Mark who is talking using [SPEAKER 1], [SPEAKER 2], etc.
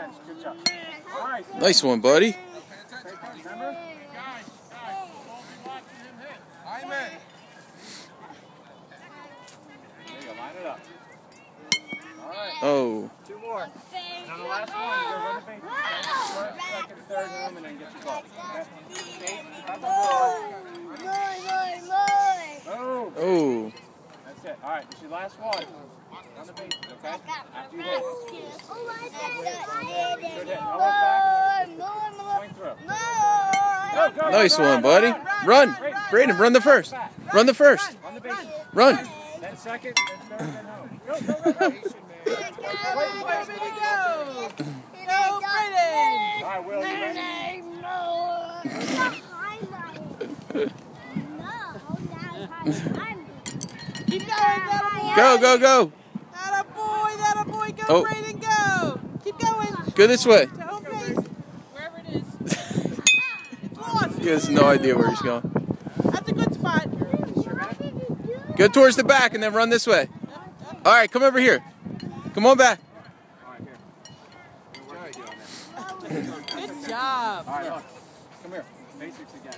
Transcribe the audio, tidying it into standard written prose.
[SPEAKER 1] attention. Good job. Nice.
[SPEAKER 2] Nice one, buddy.
[SPEAKER 1] Remember? Guys, we'll be watching him hit. Hyman. There you go. Line it up. All right.
[SPEAKER 2] Oh.
[SPEAKER 1] Two more. And on the last one, you go run the base. First, second, third room, and then get your ball. Okay? Oh.
[SPEAKER 2] Oh.
[SPEAKER 1] That's it. All right. This is your last one. On the bases, okay? After you hit. Good hit. Elbows back. Swing through. Go, go,
[SPEAKER 2] Nice
[SPEAKER 1] go,
[SPEAKER 2] one, buddy. Run. Braden, run the first. Run the first.
[SPEAKER 1] On the bases.
[SPEAKER 2] Run.
[SPEAKER 1] Then second, then third, then home. Go, go, go, go. All right, Will, you ready?
[SPEAKER 3] Keep going, that boy.
[SPEAKER 2] Go, go, go.
[SPEAKER 3] That boy, go,
[SPEAKER 2] Oh.
[SPEAKER 3] Braden, go. Keep going.
[SPEAKER 2] Go this way.
[SPEAKER 3] To home base, wherever it is. It's lost.
[SPEAKER 2] He has no idea where he's going.
[SPEAKER 3] That's a good spot.
[SPEAKER 2] Go towards the back and then run this way. All right, come over here. Come on back.
[SPEAKER 1] All right, here.
[SPEAKER 3] Good job.
[SPEAKER 1] All right, look. Come here. Basics again.